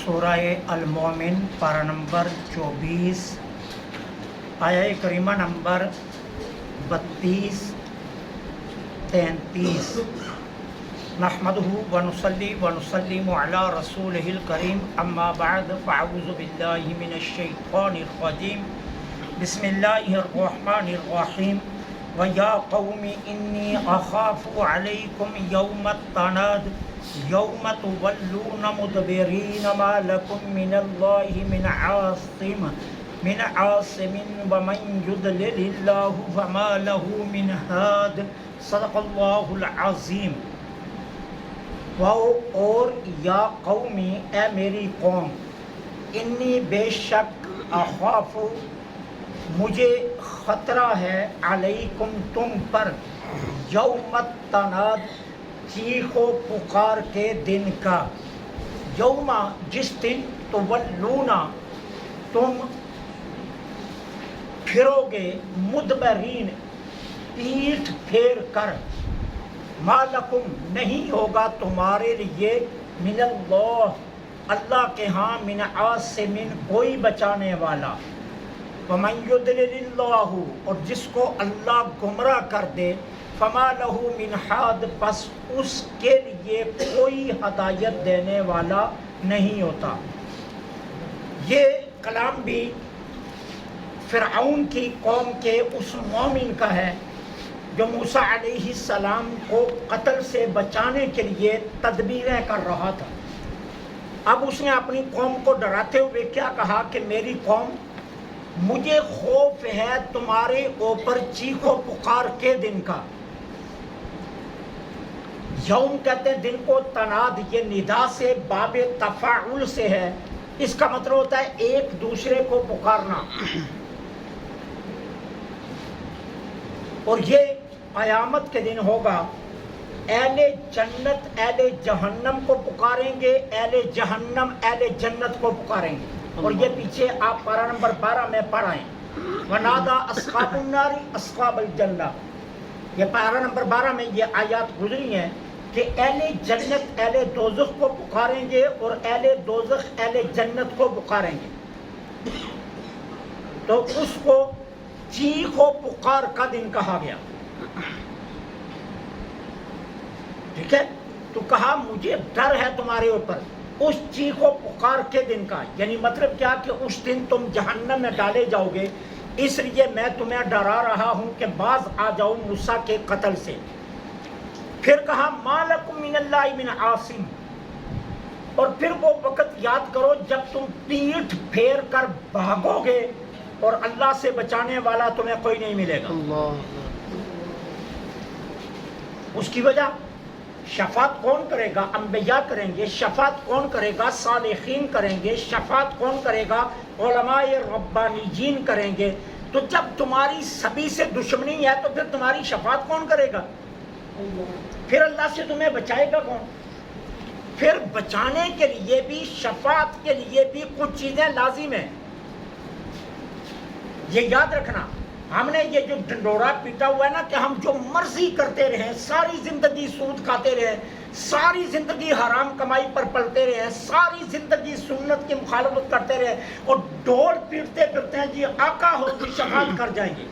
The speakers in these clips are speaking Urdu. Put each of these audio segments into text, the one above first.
سورہ المومن پارہ نمبر 24 آیہ کریمہ نمبر 32-33 نحمدہ ونصلی ونسلم علی رسولہ الکریم اما بعد فاعوذ باللہ من الشیطان الرجیم بسم اللہ الرحمن الرحیم وَيَا قَوْمِ إِنِّي أَخَافُ عَلَيْكُمْ يَوْمَ التَّنَادِ يَوْمَ تُوَلُّونَ مُدْبِرِينَ مَا لَكُمْ مِنَ اللَّهِ مِنْ عَاصِمٍ وَمَنْ يُضْلِلِ اللَّهُ فَمَا لَهُ مِنْ هَادٍ صدق اللہ العظیم۔ اور یا قومی، اے میری قوم، انی بے شک اخاف، مجھے خطرہ ہے، علیکم تم پر، یوم التناد، چیخ و پکار کے دن کا، یوم جس دن، تولونا تم پھرو گے، مدبرین پیٹھ پھیر کر، ما لکم نہیں ہوگا تمہارے لیے، من اللہ اللہ کے ہاں، من عاصم کوئی بچانے والا، وَمَن يُضْلِلِ اللَّهُ اور جس کو اللہ گمراہ کر دے، فَمَا لَهُ مِنْ حَادٍ پس اس کے لیے کوئی ہدایت دینے والا نہیں ہوتا۔ یہ کلام بھی فرعون کی قوم کے اس مومن کا ہے جو موسیٰ علیہ السلام کو قتل سے بچانے کے لیے تدبیریں کر رہا تھا۔ اب اس نے اپنی قوم کو ڈراتے ہوئے کیا کہا کہ میری قوم، مجھے خوف ہے تمہارے اوپر چیخ و پکار کے دن کا۔ یوم کہتے ہیں دن کو، تناد یہ ندا سے باب تفاعل سے ہے، اس کا مطلب ہوتا ہے ایک دوسرے کو پکارنا، اور یہ قیامت کے دن ہوگا۔ اہل جنت اہل جہنم کو پکاریں گے، اہل جہنم اہل جنت کو پکاریں گے، اور یہ پیچھے آپ پارہ نمبر 12 میں پڑھائیں، وَنَادَى أَصْحَابُ النَّارِ أَصْحَابَ الْجَنَّةِ، یہ پارہ نمبر 12 میں یہ آیات گزری ہیں کہ اہل جنت اہل دوزخ کو پکاریں گے اور اہل دوزخ اہل جنت کو پکاریں گے، تو اس کو چیخ و پکار کا دن کہا گیا۔ ٹھیک ہے، تو کہا مجھے ڈر ہے تمہارے اوپر اس چیخ و پکار کے دن کا، یعنی مطلب کیا کہ اس دن تم جہنم میں ڈالے جاؤ گے، اس لیے میں تمہیں ڈرا رہا ہوں کہ باز آ جاؤ موسیٰ کے قتل سے۔ پھر کہا ما لکم من اللہ من عاصم، اور پھر وہ وقت یاد کرو جب تم پیٹھ پھیر کر بھاگو گے اور اللہ سے بچانے والا تمہیں کوئی نہیں ملے گا۔ اس کی وجہ شفاعت کون کرے گا؟ انبیاء کریں گے۔ شفاعت کون کرے گا؟ صالحین کریں گے۔ شفاعت کون کرے گا؟ علماء ربانیین کریں گے۔ تو جب تمہاری سبھی سے دشمنی ہے تو پھر تمہاری شفاعت کون کرے گا؟ پھر اللہ سے تمہیں بچائے گا کون؟ پھر بچانے کے لیے بھی، شفاعت کے لیے بھی کچھ چیزیں لازم ہیں، یہ یاد رکھنا۔ ہم نے یہ جو ڈنڈورا پیٹا ہوا ہے نا کہ ہم جو مرضی کرتے رہیں، ساری زندگی سود کھاتے رہیں، ساری زندگی حرام کمائی پر پلتے رہیں، ساری زندگی سنت کی مخالفت کرتے رہیں، اور ڈھول پیٹتے پھرتے ہیں جی آقا ہوگی شفاعت کر جائیں گے،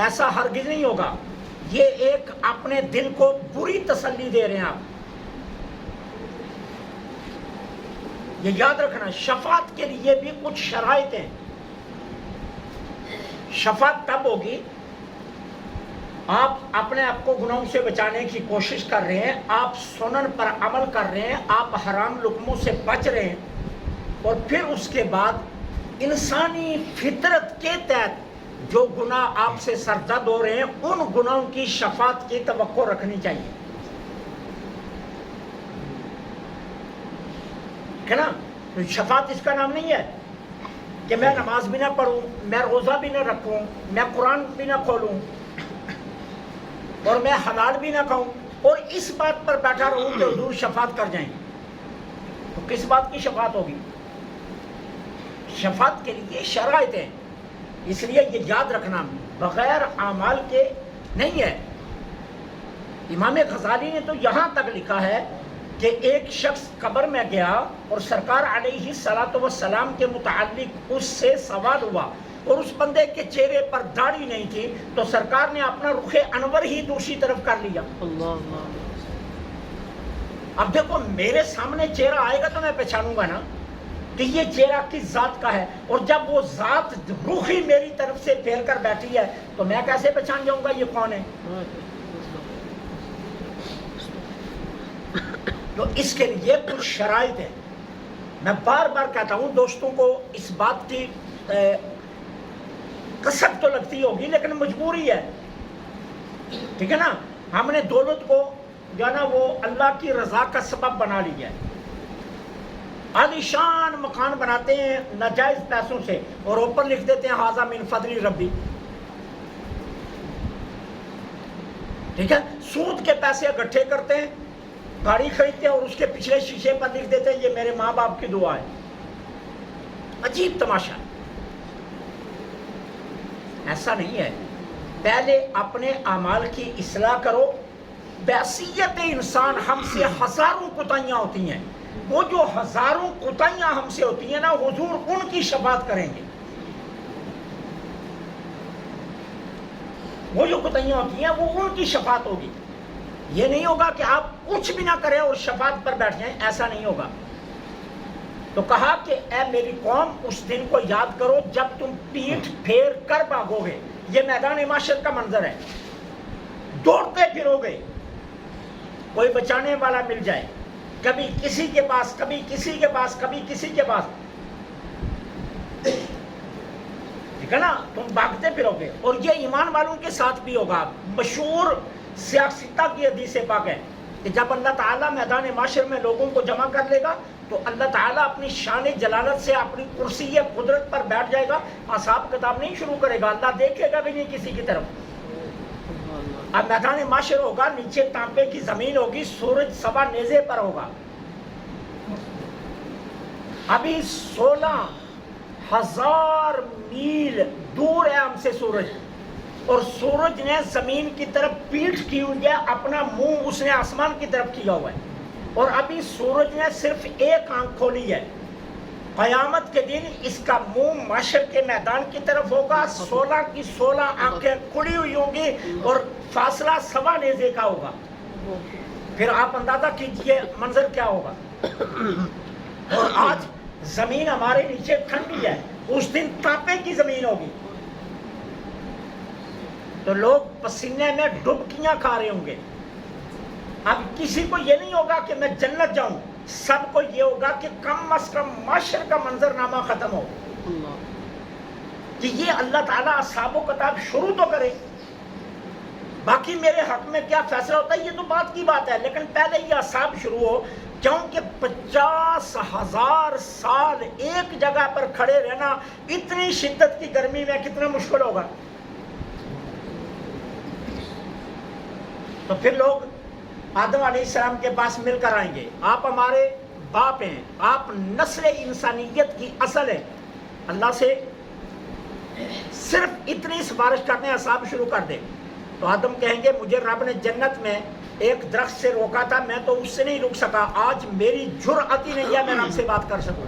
ایسا ہرگز نہیں ہوگا۔ یہ ایک اپنے دل کو بری تسلی دے رہے ہیں آپ، یہ یاد رکھنا۔ شفاعت کے لیے بھی کچھ شرائط ہیں۔ شفاعت تب ہوگی آپ اپنے آپ کو گناہوں سے بچانے کی کوشش کر رہے ہیں، آپ سنن پر عمل کر رہے ہیں، آپ حرام لقموں سے بچ رہے ہیں، اور پھر اس کے بعد انسانی فطرت کے تحت جو گناہ آپ سے سرزد ہو رہے ہیں ان گناہوں کی شفاعت کی توقع رکھنی چاہیے، ہے نا؟ تو شفاعت اس کا نام نہیں ہے کہ میں نماز بھی نہ پڑھوں، میں روزہ بھی نہ رکھوں، میں قرآن بھی نہ کھولوں، اور میں حلال بھی نہ کھاؤں، اور اس بات پر بیٹھا رہوں کہ حضور شفاعت کر جائیں گے۔ تو کس بات کی شفاعت ہوگی؟ شفاعت کے لیے شرائط ہیں، اس لیے یہ یاد رکھنا بغیر اعمال کے نہیں ہے۔ امام غزالی نے تو یہاں تک لکھا ہے کہ ایک شخص قبر میں گیا اور سرکار علیہ الصلوۃ والسلام کے متعلق اس سے سوال ہوا اور اس بندے کے چہرے پر داڑھی نہیں تھی تو سرکار نے اپنا رخ انور ہی دوسری طرف کر لیا. اب دیکھو میرے سامنے چہرہ آئے گا تو میں پہچانوں گا نا کہ یہ چہرہ کس ذات کا ہے, اور جب وہ ذات رخ ہی میری طرف سے پھیر کر بیٹھی ہے تو میں کیسے پہچان جاؤں گا یہ کون ہے؟ تو اس کے لیے کچھ شرائط ہے. میں بار بار کہتا ہوں دوستوں کو اس بات کی کسک تو لگتی ہوگی لیکن مجبوری ہے, ٹھیک ہے نا. ہم نے دولت کو جو ہے نا وہ اللہ کی رضا کا سبب بنا لیا ہے. عالیشان مکان بناتے ہیں ناجائز پیسوں سے اور اوپر لکھ دیتے ہیں ھذا من فضل ربی, ٹھیک ہے. سود کے پیسے اکٹھے کرتے ہیں, گاڑی خریدتے ہیں اور اس کے پچھلے شیشے پر لکھ دیتے ہیں یہ میرے ماں باپ کی دعا ہے. عجیب تماشا. ایسا نہیں ہے. پہلے اپنے اعمال کی اصلاح کرو. بحیثیت انسان ہم سے ہزاروں کوتاہیاں ہوتی ہیں, وہ جو ہزاروں کوتاہیاں ہم سے ہوتی ہیں نا حضور ان کی شفاعت کریں گے. وہ جو کوتاہیاں ہوتی ہیں وہ ان کی شفاعت ہوگی. یہ نہیں ہوگا کہ آپ کچھ بھی نہ کریں اور شفاعت پر بیٹھ جائیں, ایسا نہیں ہوگا. تو کہا کہ اے میری قوم اس دن کو یاد کرو جب تم پیٹھ پھیر کر بھاگو گے. یہ میدان معاشر کا منظر ہے. دوڑتے پھرو گے, کوئی بچانے والا مل جائے, کبھی کسی کے پاس, کبھی کسی کے پاس, کبھی کسی کے پاس, ٹھیک ہے نا. تم بھاگتے پھرو گے. اور یہ ایمان والوں کے ساتھ بھی ہوگا. مشہور سیاستہ کی حدیث پاک ہے کہ جب اللہ تعالیٰ میدان معاشر میں لوگوں کو جمع کر لے گا تو اللہ تعالیٰ اپنی شان جلالت سے اپنی کرسی قدرت پر بیٹھ جائے گا. حساب کتاب نہیں شروع کرے گا, اللہ دیکھے گا بھی نہیں کسی کی طرف. اب میدان معاشر ہوگا, نیچے تانبے کی زمین ہوگی, سورج سوا نیزے پر ہوگا. ابھی 16,000 میل دور ہے ہم سے سورج, اور سورج نے زمین کی طرف پیٹھ کی ہوئی ہے, اپنا منہ اس نے آسمان کی طرف کیا ہوا ہے, اور ابھی سورج نے صرف ایک آنکھ کھولی ہے. قیامت کے دن اس کا منہ معاشر کے میدان کی طرف ہوگا, 16 کی 16 آنکھیں کھلی ہوئی ہوں گی اور فاصلہ سوا نیزے کا ہوگا. پھر آپ اندازہ کیجئے منظر کیا ہوگا. اور آج زمین ہمارے نیچے ٹھنڈی ہے, اس دن تانپے کی زمین ہوگی تو لوگ پسینے میں ڈبکیاں کھا رہے ہوں گے. اب کسی کو یہ نہیں ہوگا کہ میں جنت جاؤں, سب کو یہ ہوگا کہ کم از کم معاشر کا منظرنامہ ختم ہو, کہ یہ اللہ تعالیٰ اصحاب و کتاب شروع تو کرے. باقی میرے حق میں کیا فیصلہ ہوتا ہے یہ تو بات کی بات ہے, لیکن پہلے یہ اصحاب شروع ہو, کیونکہ 50,000 سال ایک جگہ پر کھڑے رہنا اتنی شدت کی گرمی میں کتنا مشکل ہوگا. تو پھر لوگ آدم علیہ السلام کے پاس مل کر آئیں گے, آپ ہمارے باپ ہیں, آپ نسل انسانیت کی اصل ہے, اللہ سے صرف اتنی سفارش کرنے اصحاب شروع کر دے. تو آدم کہیں گے مجھے رب نے جنت میں ایک درخت سے روکا تھا, میں تو اس سے نہیں رک سکا, آج میری جرأت ہی نہیں ہے میں رب سے بات کر سکوں.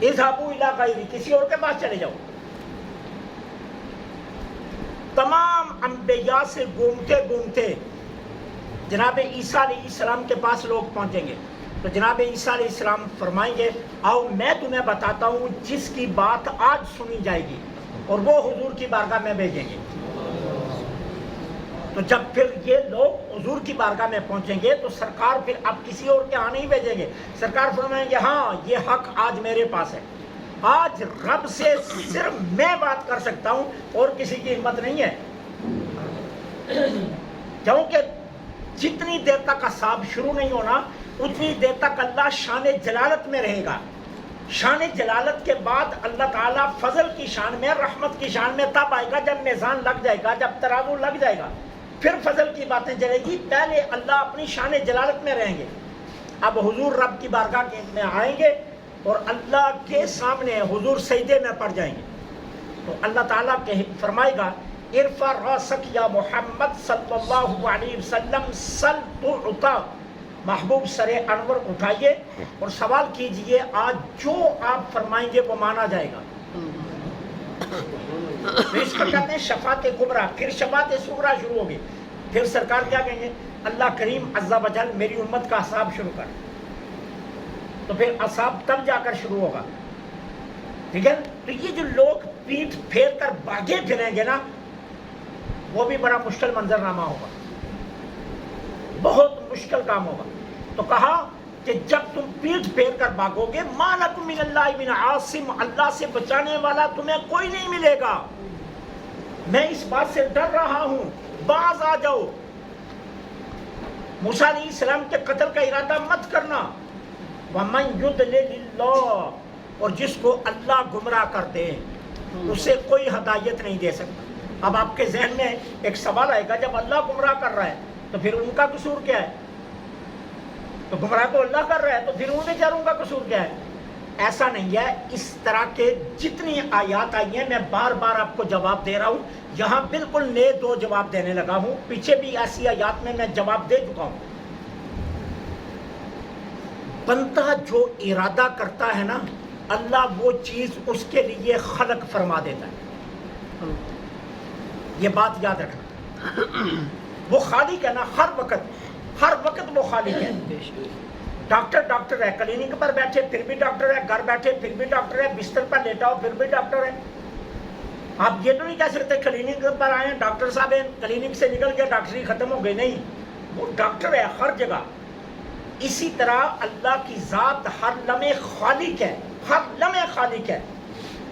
اذهبوا الی غیری, کسی اور کے پاس چلے جاؤ. تمام انبیاء سے گھومتے گھومتے جناب عیسیٰ علیہ السلام کے پاس لوگ پہنچیں گے. تو جناب عیسیٰ علیہ السلام فرمائیں گے آؤ میں تمہیں بتاتا ہوں جس کی بات آج سنی جائے گی, اور وہ حضور کی بارگاہ میں بھیجیں گے. تو جب پھر یہ لوگ حضور کی بارگاہ میں پہنچیں گے تو سرکار پھر اب کسی اور کے ہاں نہیں بھیجیں گے. سرکار فرمائیں گے ہاں یہ حق آج میرے پاس ہے, آج رب سے صرف میں بات کر سکتا ہوں اور کسی کی ہمت نہیں ہے. کیونکہ جتنی دیر تک اصحاب شروع نہیں ہونا اتنی دیر تک اللہ شان جلالت میں رہے گا. شان جلالت کے بعد اللہ تعالیٰ فضل کی شان میں, رحمت کی شان میں تب آئے گا جب میزان لگ جائے گا, جب ترازو لگ جائے گا, پھر فضل کی باتیں چلے گی. پہلے اللہ اپنی شان جلالت میں رہیں گے. اب حضور رب کی بارگاہ میں آئیں گے اور اللہ کے سامنے حضور سجدے میں پڑ جائیں گے. تو اللہ تعالیٰ فرمائے گا ارفع راسک یا محمد صلی اللہ علیہ وسلم سل تعطا, محبوب سر انور اٹھائیے اور سوال کیجئے، آج جو آپ فرمائیں گے وہ مانا جائے گا۔ تو اس کو کہتے ہیں شفاعت کبریٰ۔ پھر شفاعت صغریٰ شروع ہوگی، پھر سرکار کیا کہیں گے؟ اللہ کریم عز و جل میری امت کا حساب شروع کر، تو پھر حساب تب جا کر شروع ہوگا، ٹھیک ہے؟ تو یہ جو لوگ پیٹھ پھیر کر بھاگے پھریں گے نا، وہ بھی بڑا مشکل منظرنامہ ہوگا، بہت مشکل کام ہوگا۔ تو کہا کہ جب تم پیٹھ پھیر کر بھاگو گے، ما لکم من اللہ من عاصم، اللہ سے بچانے والا تمہیں کوئی نہیں ملے گا۔ میں اس بات سے ڈر رہا ہوں، باز آ جاؤ، موسیٰ علیہ السلام کے قتل کا ارادہ مت کرنا۔ وَمَن يُضْلِلِ اللَّهُ، اور جس کو اللہ گمراہ کر دے اسے کوئی ہدایت نہیں دے سکتا۔ اب آپ کے ذہن میں ایک سوال آئے گا، جب اللہ گمراہ کر رہا ہے تو پھر ان کا قصور کیا ہے؟ تو گمراہ تو اللہ کر رہا ہے، تو پھر ان بیچاروں کا قصور کیا ہے؟ ایسا نہیں ہے۔ اس طرح کے جتنی آیات آئی ہیں، میں بار بار آپ کو جواب دے رہا ہوں، یہاں بالکل نئے دو جواب دینے لگا ہوں، پیچھے بھی ایسی آیات میں جواب دے چکا ہوں۔ بندہ جو ارادہ کرتا ہے نا، اللہ وہ چیز اس کے لیے خلق فرما دیتا ہے، یہ بات یاد رکھنا۔ وہ خالق ہے نا، ہر وقت وہ خالق ہے۔ ڈاکٹر ہے، کلینک پر بیٹھے پھر بھی ڈاکٹر ہے، گھر بیٹھے پھر بھی ڈاکٹر ہے، بستر پر لیٹا ہو پھر بھی ڈاکٹر ہے۔ آپ یہ تو نہیں کہہ سکتے کلینک پر آئے ڈاکٹر صاحب ہیں، کلینک سے نکل گیا ڈاکٹری ختم ہو گئی، نہیں، وہ ڈاکٹر ہے ہر جگہ۔ اسی طرح اللہ کی ذات ہر لمحے خالق ہے، ہر لمحے خالق ہے۔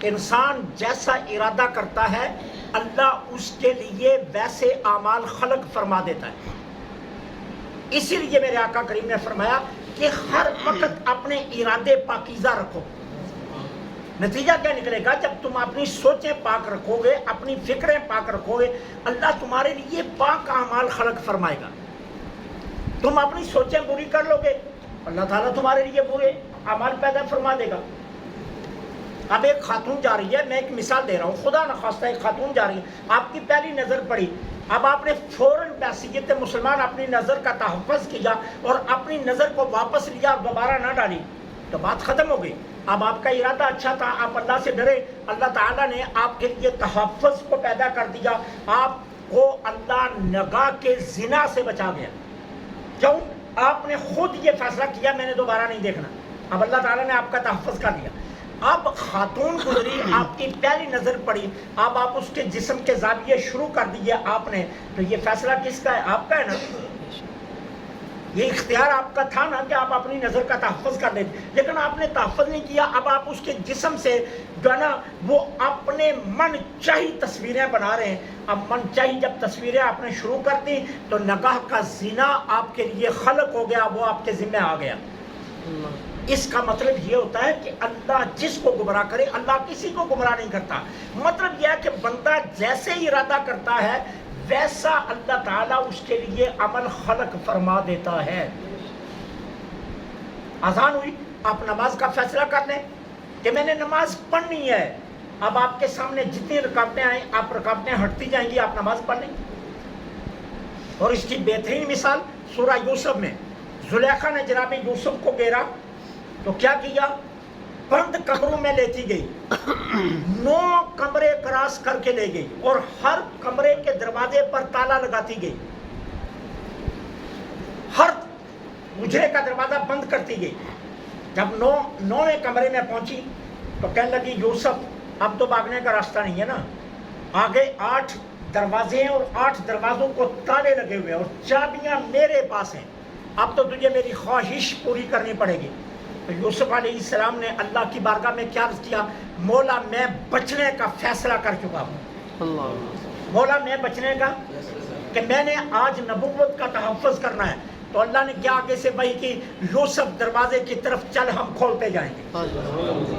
انسان جیسا ارادہ کرتا ہے اللہ اس کے لیے ویسے اعمال خلق فرما دیتا ہے۔ اسی لیے میرے آقا کریم نے فرمایا کہ ہر وقت اپنے ارادے پاکیزہ رکھو۔ نتیجہ کیا نکلے گا؟ جب تم اپنی سوچیں پاک رکھو گے، اپنی فکریں پاک رکھو گے، اللہ تمہارے لیے پاک اعمال خلق فرمائے گا۔ تم اپنی سوچیں بری کر لو گے، اللہ تعالیٰ تمہارے لیے برے اعمال پیدا فرما دے گا۔ اب ایک خاتون جا رہی ہے، میں ایک مثال دے رہا ہوں، خدا نخواستہ ایک خاتون جا رہی ہے، آپ کی پہلی نظر پڑی، اب آپ نے فوراً بحیثیت مسلمان اپنی نظر کا تحفظ کیا اور اپنی نظر کو واپس لیا اور دوبارہ نہ ڈالی، تو بات ختم ہو گئی۔ اب آپ کا ارادہ اچھا تھا، آپ اللہ سے ڈرے، اللہ تعالیٰ نے آپ کے لیے تحفظ کو پیدا کر دیا، آپ کو اللہ نگاہ کے زنا سے بچا گیا۔ کیوں؟ آپ نے خود یہ فیصلہ کیا میں نے دوبارہ نہیں دیکھنا، اب اللہ تعالیٰ نے آپ کا تحفظ کر دیا۔ اب خاتون گزری، آپ کی پہلی نظر پڑی، اب آپ اس کے جسم کے زاویے شروع کر دیے آپ نے، تو یہ فیصلہ کس کا ہے؟ آپ کا ہے نا، یہ اختیار آپ کا تھا نا کہ آپ اپنی نظر کا تحفظ کر لیں، لیکن آپ نے تحفظ نہیں کیا۔ اب آپ اس کے جسم سے جو ہے نا وہ اپنے من چاہی تصویریں بنا رہے ہیں۔ اب من چاہی جب تصویریں آپ نے شروع کر دی تو نگاہ کا زنا آپ کے لیے خلق ہو گیا، وہ آپ کے ذمہ آ گیا۔ اس کا مطلب یہ ہوتا ہے کہ اللہ جس کو گمراہ کرے، اللہ کسی کو گمراہ نہیں کرتا۔ مطلب یہ ہے کہ بندہ جیسے ارادہ کرتا ہے ویسا اللہ تعالیٰ اس کے لیے عمل خلق فرما دیتا ہے۔ اذان ہوئی، آپ نماز کا فیصلہ کر لیں کہ میں نے نماز پڑھنی ہے۔ اب آپ کے سامنے جتنی رکاوٹیں آئیں، آپ رکاوٹیں ہٹتی جائیں گی، آپ نماز پڑھ لیں۔ اور اس کی بہترین مثال سورہ یوسف میں، زلیخا نے جناب یوسف کو گھیرا تو کیا کیا؟ بند کمروں میں لیتی گئی، 9 کمرے کراس کر کے لے گئی اور ہر کمرے کے دروازے پر تالا لگاتی گئی، ہر حجرے کا دروازہ بند کرتی گئی۔ جب 9ویں کمرے میں پہنچی تو کہنے لگی یوسف اب تو بھاگنے کا راستہ نہیں ہے نا، آگے 8 دروازے ہیں اور 8 دروازوں کو تالے لگے ہوئے اور چابیاں میرے پاس ہیں، اب تو تجھے میری خواہش پوری کرنی پڑے گی۔ تو یوسف علیہ السلام نے اللہ کی بارگاہ میں کیا عرض کیا؟ مولا میں بچنے کا فیصلہ کر چکا ہوں، مولا میں بچنے کا، کہ میں نے آج نبوت کا تحفظ کرنا ہے۔ تو اللہ نے کیا آگے سے وحی کی؟ یوسف دروازے کی طرف چل، ہم کھولتے جائیں گے۔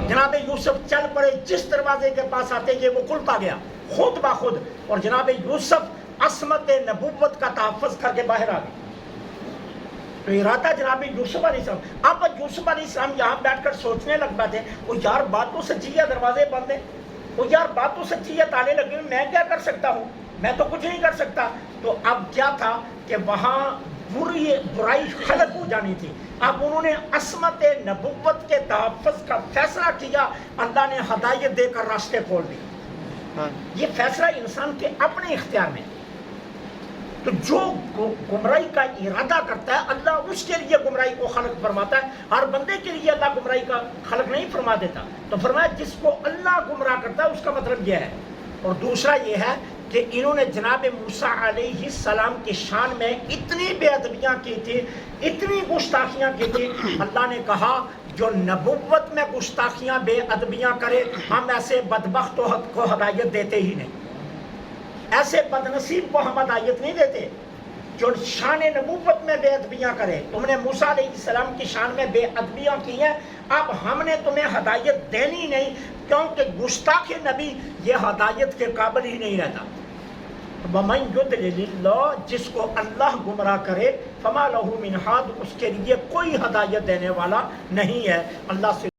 جناب یوسف چل پڑے، جس دروازے کے پاس آتے گئے وہ کھلتا گیا خود بخود، اور جناب یوسف عصمت نبوت کا تحفظ کر کے باہر آ گئے۔ تو ارادہ جناب یوسف علیہ السلام۔ اب یوسف علیہ السلام یہاں بیٹھ کر سوچنے لگ پاتے ہیں، وہ یار بات تو سچی ہے، دروازے بند ہیں، وہ یار بات تو سچی ہے، تالے لگے ہوئے، میں کیا کر سکتا ہوں؟ میں تو کچھ نہیں کر سکتا۔ تو اب کیا تھا کہ وہاں برائی خلق ہو جانی تھی. اب انہوں نے عصمت نبوت کے تحفظ کا فیصلہ کیا, اللہ نے ہدایت دے کر راستے کھول دیے. یہ فیصلہ انسان کے اپنے اختیار میں. تو جو گمراہی کا ارادہ کرتا ہے اللہ اس کے لیے گمراہی کو خلق فرماتا ہے. ہر بندے کے لیے اللہ گمراہی کا خلق نہیں فرما دیتا. تو فرمایا جس کو اللہ گمراہ کرتا ہے اس کا مطلب یہ ہے. اور دوسرا یہ ہے کہ انہوں نے جناب موسیٰ علیہ السلام کی شان میں اتنی بے ادبیاں کی تھی, اتنی گستاخیاں کی تھی. اللہ نے کہا جو نبوت میں گستاخیاں بے ادبیاں کرے ہم ایسے بدبخت کو ہدایت دیتے ہی نہیں. ایسے بدنصیب کو ہم ہدایت نہیں دیتے جو شان نبوت میں بے ادبیاں کرے. تم نے موسیٰ علیہ السلام کی شان میں بے ادبیاں کی ہیں, اب ہم نے تمہیں ہدایت دینی نہیں, کیونکہ گستاخ نبی یہ ہدایت کے قابل ہی نہیں رہتا. وَمَن يُضْلِلِ اللَّهُ جس کو اللہ گمراہ کرے فَمَا لَهُ مِنْ هَادٍ اس کے لیے کوئی ہدایت دینے والا نہیں ہے. اللہ سے